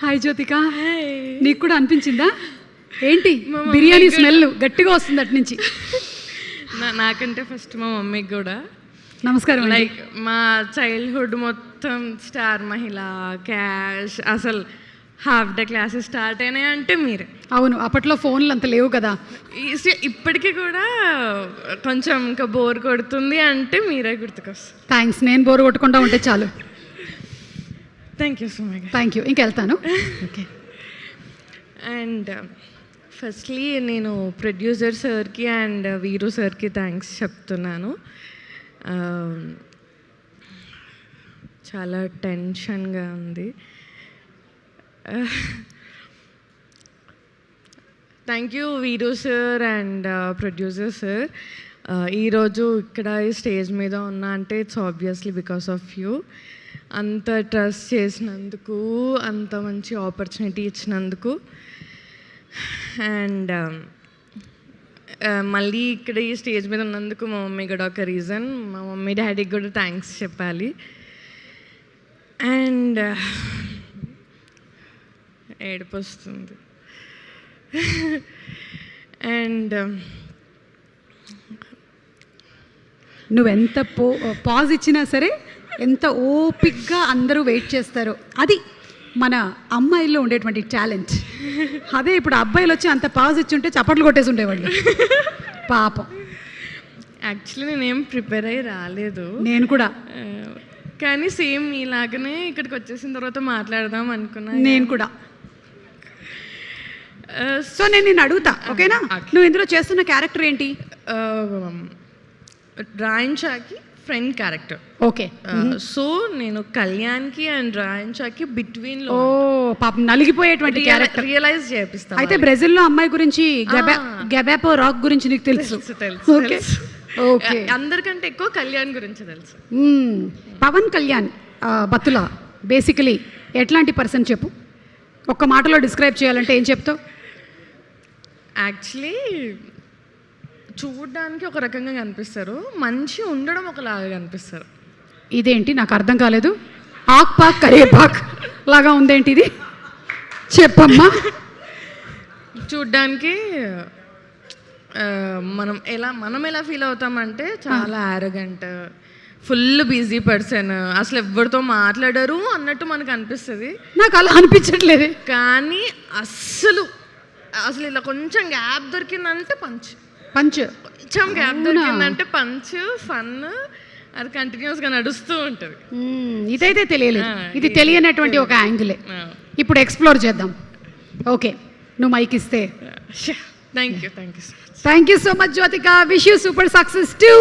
Hi Jyothika, నీకు కూడా అనిపించిందా ఏంటి బిర్యానీ స్మెల్ గట్టిగా వస్తుంది అటు నుంచి? నాకంటే ఫస్ట్ మా మమ్మీకి కూడా నమస్కారం. లైక్ మా చైల్డ్హుడ్ మొత్తం స్టార్ మహిళ, క్యాష్, అసలు హాఫ్ డే క్లాసెస్ స్టార్ట్ అయినాయి అంటే మీరే. అవును, అప్పట్లో ఫోన్లు అంత లేవు కదా. ఇప్పటికీ కూడా కొంచెం ఇంకా బోర్ కొడుతుంది అంటే మీరే గుర్తుకొస్తారు. థ్యాంక్స్, నేను బోర్ కొట్టకుండా ఉంటే చాలు. Thank you so much. Thank you. ఇంకెళ్తాను. ఓకే. అండ్ ఫస్ట్లీ నేను ప్రొడ్యూసర్ సార్కి అండ్ వీరు సార్కి థ్యాంక్స్ చెప్తున్నాను. చాలా టెన్షన్గా ఉంది. Thank you Veeru sir and producer sir. ఈరోజు ఇక్కడ ఈ స్టేజ్ మీద ఉన్నా అంటే it's obviously because of you. అంత ట్రస్ట్ చేసినందుకు, అంత మంచి ఆపర్చునిటీ ఇచ్చినందుకు. అండ్ మళ్ళీ ఇక్కడ ఈ స్టేజ్ మీద ఉన్నందుకు మా మమ్మీ కూడా ఒక రీజన్. మా మమ్మీ డాడీకి కూడా థ్యాంక్స్ చెప్పాలి. అండ్ ఏడుపు వస్తుంది. అండ్ నువ్వెంత పాజ్ ఇచ్చినా సరే, ఎంత ఓపిక్గా అందరూ వెయిట్ చేస్తారో, అది మన అమ్మాయిల్లో ఉండేటువంటి టాలెంట్. అదే ఇప్పుడు అబ్బాయిలు వచ్చి అంత పాజ్ ఇచ్చుంటే చప్పట్లు కొట్టేసి ఉండేవాళ్ళు పాపం. యాక్చువల్లీ నేనేం ప్రిపేర్ అయ్యి రాలేదు. నేను కూడా. కానీ సేమ్ ఇలాగనే ఇక్కడికి వచ్చేసిన తర్వాత మాట్లాడదాం అనుకున్నాను. నేను కూడా. సో నేను నిన్ను అడుగుతా, ఓకేనా? నువ్వు ఇందులో చేస్తున్న క్యారెక్టర్ ఏంటి? రాయన్షాకి ఫ్రెండ్ క్యారెక్టర్. ఓకే. సో నేను కళ్యాణ్కి అండ్ రాయన్షాకి బిట్వీన్ లో పాపం నలిగిపోయేటువంటి క్యారెక్టర్ రియలైజ్ చేపిస్తాను. అయితే బ్రెజిల్లో అమ్మాయి గురించి గబాపో రాక్ గురించి నీకు తెలుసు? ఓకే. ఓకే. అందరికంటే ఎక్కువ కళ్యాణ్ గురించి తెలుసు. పవన్ కళ్యాణ్ బతులా బేసికలీ ఎట్లాంటి పర్సన్ చెప్పు? ఒక్క మాటలో డిస్క్రైబ్ చేయాలంటే ఏం చెప్తావు? యాక్చువల్లీ చూడడానికి ఒక రకంగా కనిపిస్తారు, మనిషి ఉండడం ఒకలాగా కనిపిస్తారు. ఇదేంటి నాకు అర్థం కాలేదు. ఆక్ పాక్ కరేపాక్ లాగా ఉందేంటి ఇది? చెప్పమ్మా. చూడ్డానికి మనం ఎలా ఫీల్ అవుతామంటే చాలా యారగెంట్, ఫుల్ బిజీ పర్సన్, అసలు ఎవరితో మాట్లాడరు అన్నట్టు మనకు అనిపిస్తుంది. నాకు అలా అనిపించట్లేదు. కానీ అసలు ఇలా కొంచెం గ్యాప్ దొరికిందంటే పంచ్, కొంచెం గ్యాప్ దొరికిందంటే పంచ్, ఫన్, అది కంటిన్యూస్గా నడుస్తూ ఉంటుంది. ఇదైతే తెలియలేదు. ఇది తెలియనటువంటి ఒక యాంగిలే. ఇప్పుడు ఎక్స్ప్లోర్ చేద్దాం. ఓకే, నువ్వు మైక్ ఇస్తే. Thank you. Thank you so much Jyothika. Wish you super success two.